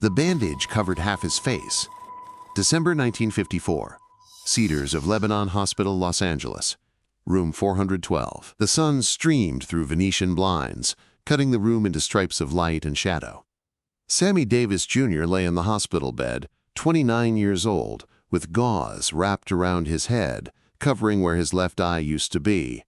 The bandage covered half his face. December 1954. Cedars of Lebanon Hospital, Los Angeles. Room 412. The sun streamed through Venetian blinds, cutting the room into stripes of light and shadow. Sammy Davis Jr. lay in the hospital bed, 29 years old, with gauze wrapped around his head, covering where his left eye used to be.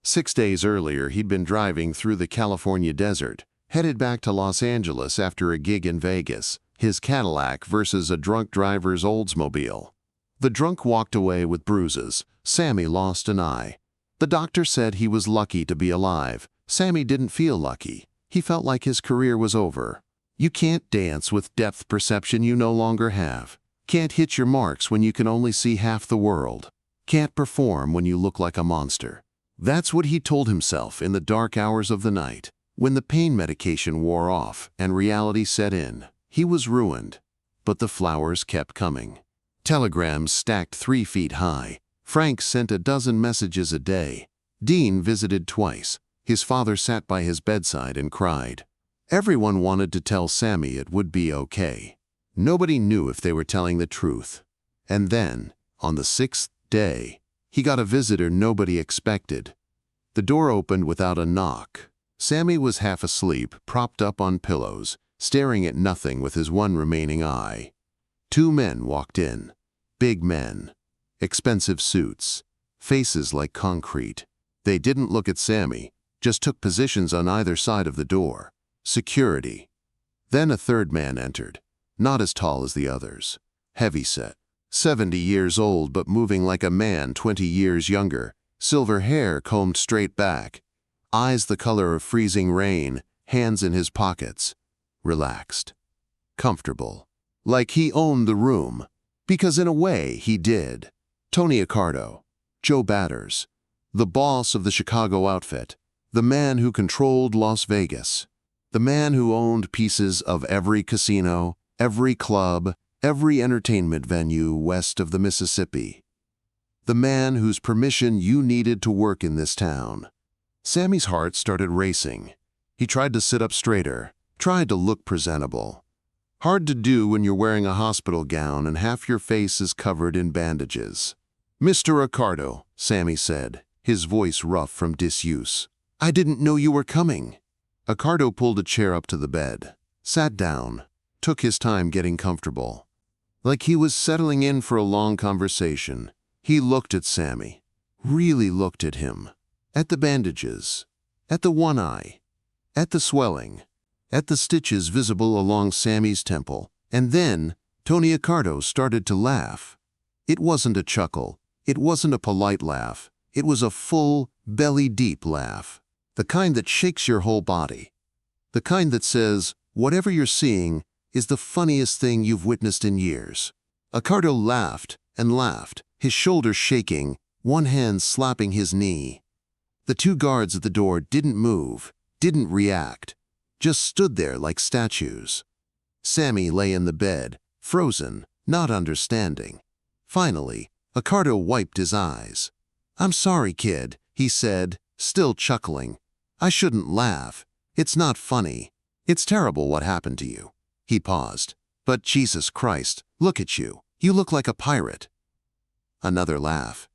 6 days earlier, he'd been driving through the California desert, headed back to Los Angeles after a gig in Vegas, his Cadillac versus a drunk driver's Oldsmobile. The drunk walked away with bruises. Sammy lost an eye. The doctor said he was lucky to be alive. Sammy didn't feel lucky. He felt like his career was over. You can't dance with depth perception you no longer have. Can't hit your marks when you can only see half the world. Can't perform when you look like a monster. That's what he told himself in the dark hours of the night. When the pain medication wore off and reality set in, he was ruined. But the flowers kept coming. Telegrams stacked 3 feet high. Frank sent a dozen messages a day. Dean visited twice. His father sat by his bedside and cried. Everyone wanted to tell Sammy it would be okay. Nobody knew if they were telling the truth. And then, on the 6th day, he got a visitor nobody expected. The door opened without a knock. Sammy was half asleep, propped up on pillows, staring at nothing with his one remaining eye. 2 men walked in. Big men. Expensive suits. Faces like concrete. They didn't look at Sammy, just took positions on either side of the door. Security. Then a 3rd man entered, not as tall as the others. Heavyset. 70 years old but moving like a man 20 years younger. Silver hair combed straight back. Eyes the color of freezing rain, hands in his pockets. Relaxed. Comfortable. Like he owned the room. Because in a way, he did. Tony Accardo. Joe Batters. The boss of the Chicago outfit. The man who controlled Las Vegas. The man who owned pieces of every casino, every club, every entertainment venue west of the Mississippi. The man whose permission you needed to work in this town. Sammy's heart started racing. He tried to sit up straighter, tried to look presentable. Hard to do when you're wearing a hospital gown and half your face is covered in bandages. "Mr. Accardo," Sammy said, his voice rough from disuse. "I didn't know you were coming." Accardo pulled a chair up to the bed, sat down, took his time getting comfortable. Like he was settling in for a long conversation, he looked at Sammy, really looked at him. At the bandages, at the one eye, at the swelling, at the stitches visible along Sammy's temple, and then Tony Accardo started to laugh. It wasn't a chuckle, it wasn't a polite laugh, it was a full, belly-deep laugh. The kind that shakes your whole body. The kind that says, whatever you're seeing is the funniest thing you've witnessed in years. Accardo laughed and laughed, his shoulders shaking, one hand slapping his knee. The 2 guards at the door didn't move, didn't react, just stood there like statues. Sammy lay in the bed, frozen, not understanding. Finally, Accardo wiped his eyes. "I'm sorry, kid," he said, still chuckling. "I shouldn't laugh. It's not funny. It's terrible what happened to you." He paused. "But Jesus Christ, look at you. You look like a pirate." Another laugh.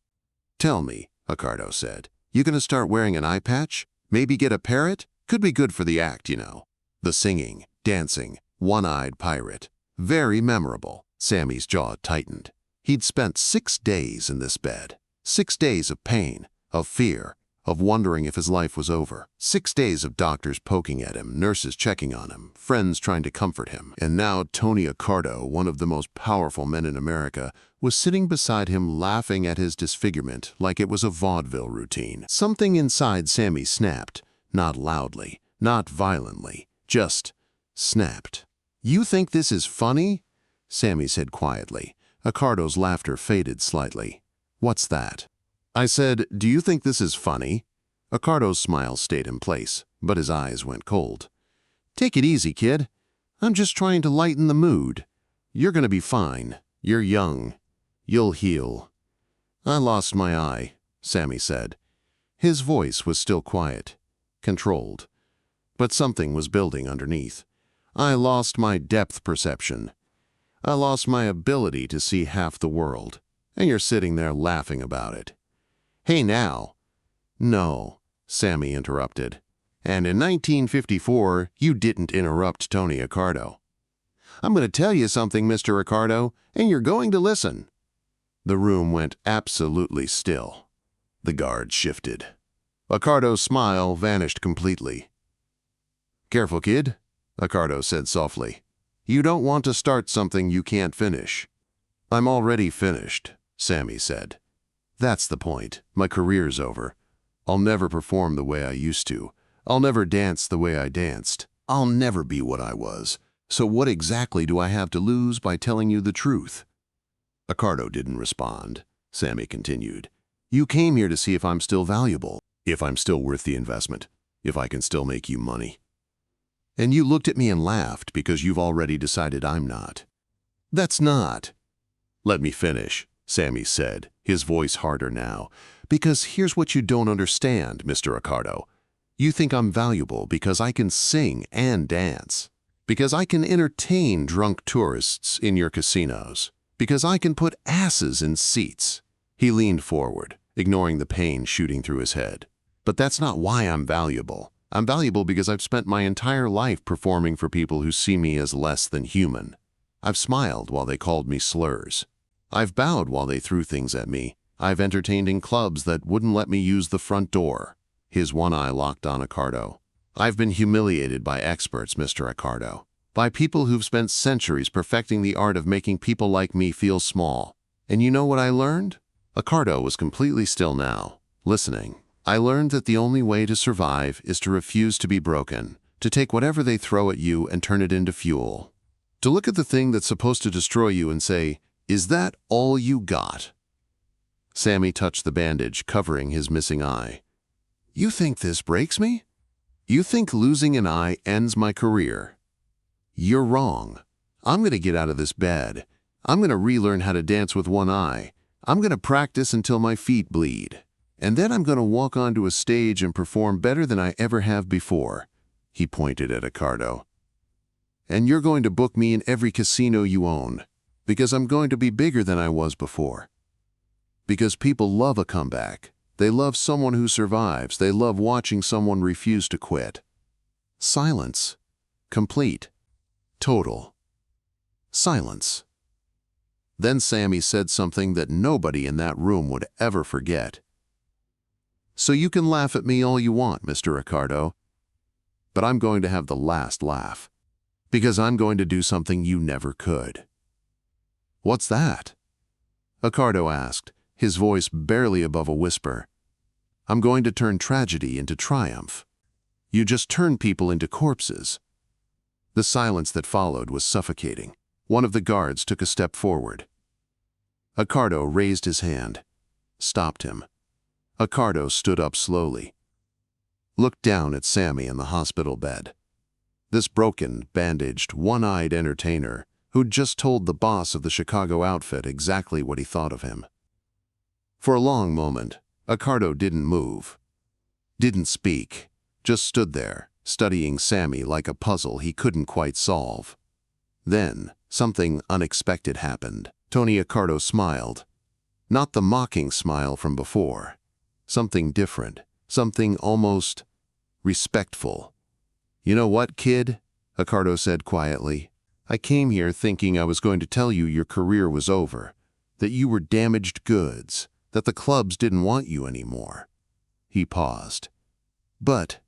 "Tell me," Accardo said, "you gonna start wearing an eye patch? Maybe get a parrot? Could be good for the act, you know." The singing, dancing, one-eyed pirate. Very memorable. Sammy's jaw tightened. He'd spent 6 days in this bed. 6 days of pain, of fear, of wondering if his life was over. 6 days of doctors poking at him, nurses checking on him, friends trying to comfort him. And now Tony Accardo, one of the most powerful men in America, was sitting beside him laughing at his disfigurement like it was a vaudeville routine. Something inside Sammy snapped, not loudly, not violently, just snapped. "You think this is funny?" Sammy said quietly. Accardo's laughter faded slightly. "What's that?" I said, "Do you think this is funny?" Accardo's smile stayed in place, but his eyes went cold. "Take it easy, kid. I'm just trying to lighten the mood. You're gonna be fine. You're young. You'll heal." "I lost my eye," Sammy said. His voice was still quiet, controlled. But something was building underneath. I lost my depth perception. I lost my ability to see half the world, and you're sitting there laughing about it. Hey now. No, Sammy interrupted. And in 1954, you didn't interrupt Tony Accardo. I'm going to tell you something, Mr. Accardo, and you're going to listen. The room went absolutely still. The guard shifted. Accardo's smile vanished completely. Careful, kid, Accardo said softly. You don't want to start something you can't finish. I'm already finished, Sammy said. That's the point. My career's over. I'll never perform the way I used to. I'll never dance the way I danced. I'll never be what I was. So what exactly do I have to lose by telling you the truth? Accardo didn't respond. Sammy continued. You came here to see if I'm still valuable, if I'm still worth the investment, if I can still make you money. And you looked at me and laughed because you've already decided I'm not. That's not. Let me finish, Sammy said, his voice harder now. Because here's what you don't understand, Mr. Accardo. You think I'm valuable because I can sing and dance, because I can entertain drunk tourists in your casinos, because I can put asses in seats. He leaned forward, ignoring the pain shooting through his head. But that's not why I'm valuable. I'm valuable because I've spent my entire life performing for people who see me as less than human. I've smiled while they called me slurs. I've bowed while they threw things at me. I've entertained in clubs that wouldn't let me use the front door. His one eye locked on Accardo. I've been humiliated by experts, Mr. Accardo. By people who've spent centuries perfecting the art of making people like me feel small. And you know what I learned? Accardo was completely still now, listening. I learned that the only way to survive is to refuse to be broken, to take whatever they throw at you and turn it into fuel. To look at the thing that's supposed to destroy you and say, is that all you got? Sammy touched the bandage covering his missing eye. You think this breaks me? You think losing an eye ends my career? You're wrong. I'm going to get out of this bed. I'm going to relearn how to dance with one eye. I'm going to practice until my feet bleed. And then I'm going to walk onto a stage and perform better than I ever have before. He pointed at Accardo. And you're going to book me in every casino you own, because I'm going to be bigger than I was before. Because people love a comeback. They love someone who survives. They love watching someone refuse to quit. Silence. Complete. Total. Silence. Then Sammy said something that nobody in that room would ever forget. So you can laugh at me all you want, Mr. Accardo, but I'm going to have the last laugh, because I'm going to do something you never could. What's that? Accardo asked, his voice barely above a whisper. I'm going to turn tragedy into triumph. You just turn people into corpses. The silence that followed was suffocating. One of the guards took a step forward. Accardo raised his hand, stopped him. Accardo stood up slowly, looked down at Sammy in the hospital bed. This broken, bandaged, one-eyed entertainer who'd just told the boss of the Chicago outfit exactly what he thought of him. For a long moment, Accardo didn't move, didn't speak, just stood there, studying Sammy like a puzzle he couldn't quite solve. Then, something unexpected happened. Tony Accardo smiled. Not the mocking smile from before. Something different, something almost respectful. You know what, kid? Accardo said quietly. I came here thinking I was going to tell you your career was over, that you were damaged goods, that the clubs didn't want you anymore. He paused. But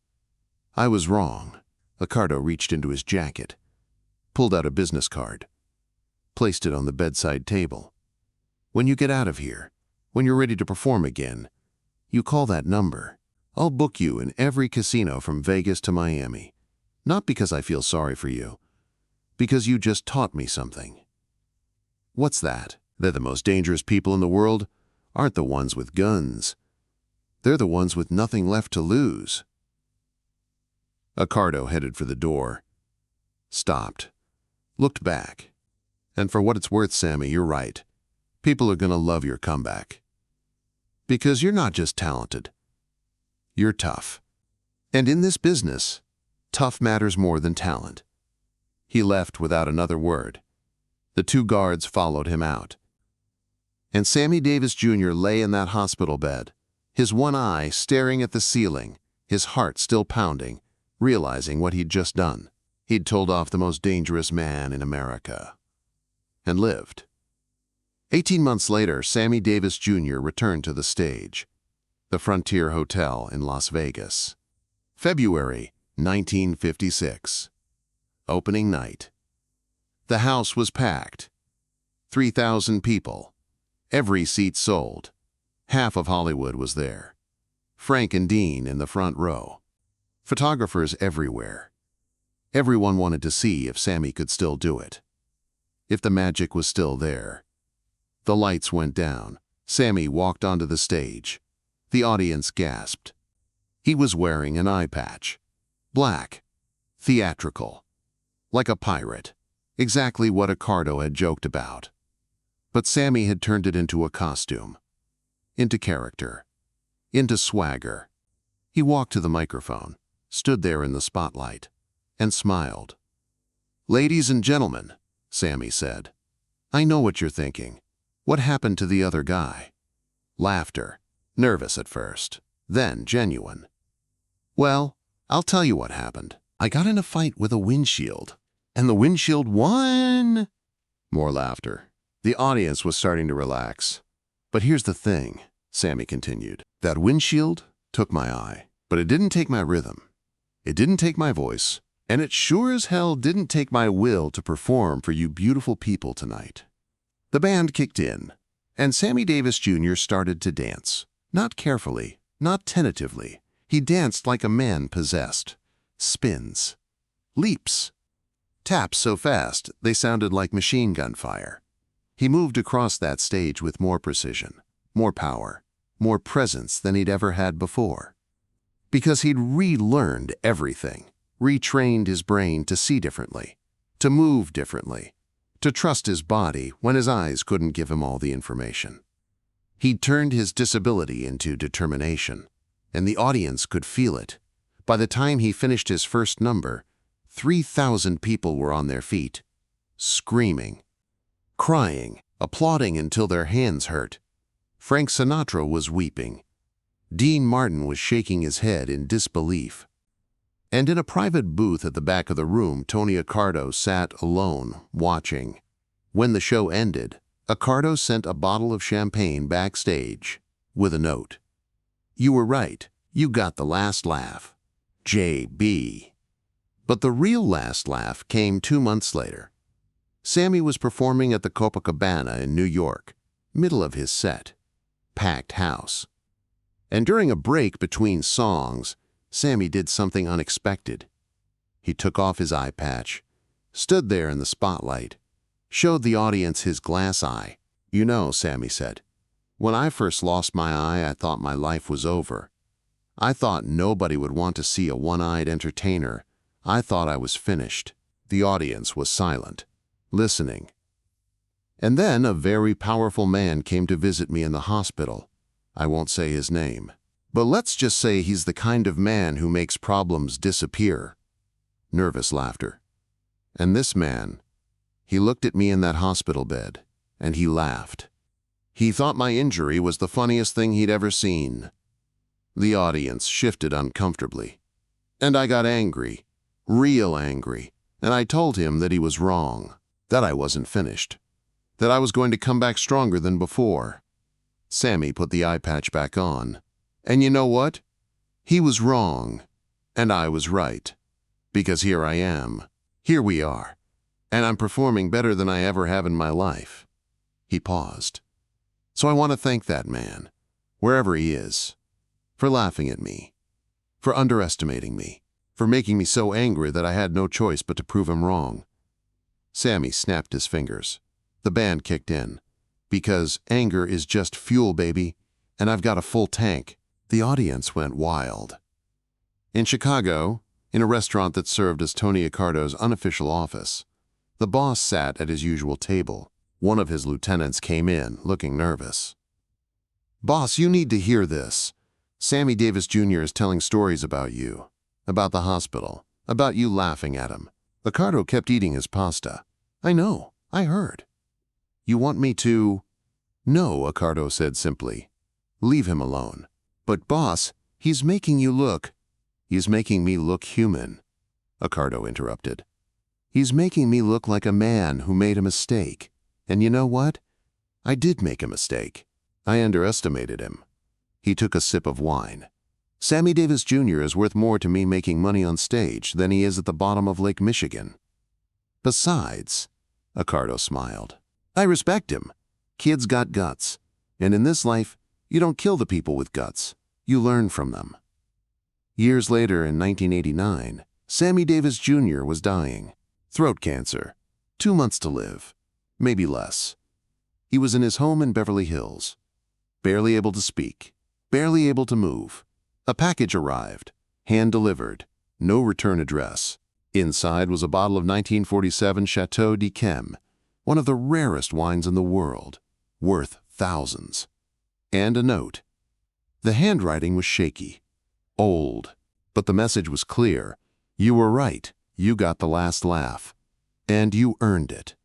I was wrong. Accardo reached into his jacket, pulled out a business card, placed it on the bedside table. When you get out of here, when you're ready to perform again, you call that number. I'll book you in every casino from Vegas to Miami. Not because I feel sorry for you, because you just taught me something. What's that? They're the most dangerous people in the world aren't the ones with guns. They're the ones with nothing left to lose. Accardo headed for the door, stopped, looked back. And for what it's worth, Sammy, you're right. People are going to love your comeback. Because you're not just talented. You're tough. And in this business, tough matters more than talent. He left without another word. The 2 guards followed him out. And Sammy Davis Jr. lay in that hospital bed, his one eye staring at the ceiling, his heart still pounding, realizing what he'd just done. He'd told off the most dangerous man in America. And lived. 18 months later, Sammy Davis Jr. returned to the stage. The Frontier Hotel in Las Vegas. February 1956. Opening night. The house was packed. 3,000 people. Every seat sold. Half of Hollywood was there. Frank and Dean in the front row. Photographers everywhere. Everyone wanted to see if Sammy could still do it. If the magic was still there. The lights went down. Sammy walked onto the stage. The audience gasped. He was wearing an eye patch. Black. Theatrical. Like a pirate. Exactly what Accardo had joked about. But Sammy had turned it into a costume. Into character. Into swagger. He walked to the microphone, stood there in the spotlight, and smiled. "Ladies and gentlemen," Sammy said, "I know what you're thinking. What happened to the other guy?" Laughter. Nervous at first, then genuine. "Well, I'll tell you what happened. I got in a fight with a windshield, and the windshield won!" More laughter. The audience was starting to relax. "But here's the thing," Sammy continued. "That windshield took my eye, but it didn't take my rhythm. It didn't take my voice, and it sure as hell didn't take my will to perform for you beautiful people tonight." The band kicked in, and Sammy Davis Jr. started to dance. Not carefully, not tentatively. He danced like a man possessed. Spins. Leaps. Taps so fast they sounded like machine gun fire. He moved across that stage with more precision, more power, more presence than he'd ever had before. Because he'd relearned everything, retrained his brain to see differently, to move differently, to trust his body when his eyes couldn't give him all the information. He'd turned his disability into determination, and the audience could feel it. By the time he finished his first number, 3,000 people were on their feet, screaming, crying, applauding until their hands hurt. Frank Sinatra was weeping. Dean Martin was shaking his head in disbelief. And in a private booth at the back of the room, Tony Accardo sat alone, watching. When the show ended, Accardo sent a bottle of champagne backstage with a note. "You were right. You got the last laugh. J.B." But the real last laugh came 2 months later. Sammy was performing at the Copacabana in New York, middle of his set. Packed house. And during a break between songs, Sammy did something unexpected. He took off his eye patch, stood there in the spotlight, showed the audience his glass eye. "You know," Sammy said, "when I first lost my eye, I thought my life was over. I thought nobody would want to see a one-eyed entertainer. I thought I was finished." The audience was silent, listening. And then a very powerful man came to visit me in the hospital. I won't say his name, but let's just say he's the kind of man who makes problems disappear. Nervous laughter. And this man, he looked at me in that hospital bed, and he laughed. He thought my injury was the funniest thing he'd ever seen. The audience shifted uncomfortably. And I got angry, real angry, and I told him that he was wrong, that I wasn't finished, that I was going to come back stronger than before. Sammy put the eye patch back on. And you know what? He was wrong, and I was right. Because here I am. Here we are. And I'm performing better than I ever have in my life. He paused. So I want to thank that man, wherever he is, for laughing at me, for underestimating me, for making me so angry that I had no choice but to prove him wrong. Sammy snapped his fingers. The band kicked in. Because anger is just fuel, baby, and I've got a full tank. The audience went wild. In Chicago, in a restaurant that served as Tony Accardo's unofficial office, the boss sat at his usual table. One of his lieutenants came in, looking nervous. "Boss, you need to hear this. Sammy Davis Jr. is telling stories about you, about the hospital, about you laughing at him. Accardo kept eating his pasta. I know, I heard. You want me to? No, Accardo said simply. Leave him alone. But boss, he's making you look. He's making me look human, Accardo interrupted. He's making me look like a man who made a mistake. And you know what? I did make a mistake. I underestimated him. He took a sip of wine. Sammy Davis Jr. is worth more to me making money on stage than he is at the bottom of Lake Michigan. Besides, Accardo smiled, I respect him. Kid's got guts. And in this life, you don't kill the people with guts. You learn from them. Years later, in 1989, Sammy Davis Jr. was dying. Throat cancer. 2 months to live. Maybe less. He was in his home in Beverly Hills. Barely able to speak. Barely able to move. A package arrived. Hand-delivered. No return address. Inside was a bottle of 1947 Chateau d'Yquem, one of the rarest wines in the world, worth thousands. And a note. The handwriting was shaky. Old. But the message was clear. You were right. You got the last laugh. And you earned it.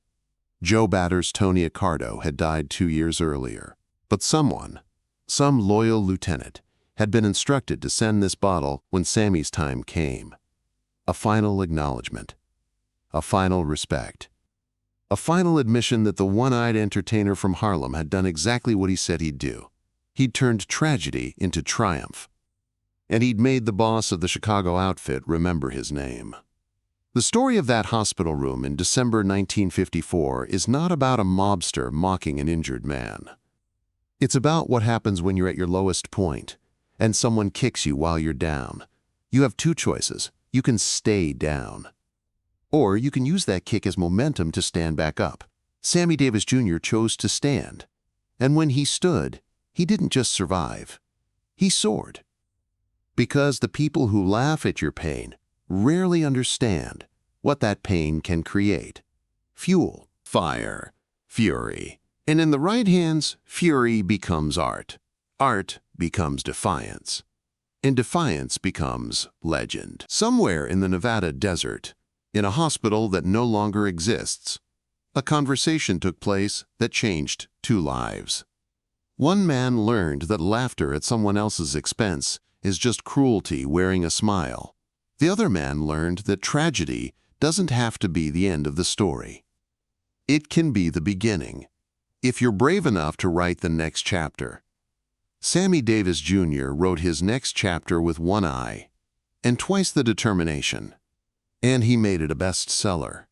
Joe Batter's Tony Accardo had died 2 years earlier. But someone, some loyal lieutenant, had been instructed to send this bottle when Sammy's time came. A final acknowledgement. A final respect. A final admission that the one-eyed entertainer from Harlem had done exactly what he said he'd do. He'd turned tragedy into triumph. And he'd made the boss of the Chicago outfit remember his name. The story of that hospital room in December 1954 is not about a mobster mocking an injured man. It's about what happens when you're at your lowest point, and someone kicks you while you're down. You have 2 choices. You can stay down. Or you can use that kick as momentum to stand back up. Sammy Davis Jr. chose to stand. And when he stood, he didn't just survive. He soared. Because the people who laugh at your pain rarely understand what that pain can create. Fuel, fire, fury. And in the right hands, fury becomes art. Art becomes defiance. And defiance becomes legend. Somewhere in the Nevada desert, in a hospital that no longer exists, a conversation took place that changed 2 lives. One man learned that laughter at someone else's expense is just cruelty wearing a smile. The other man learned that tragedy doesn't have to be the end of the story. It can be the beginning, if you're brave enough to write the next chapter. Sammy Davis Jr. wrote his next chapter with one eye and twice the determination, and he made it a bestseller.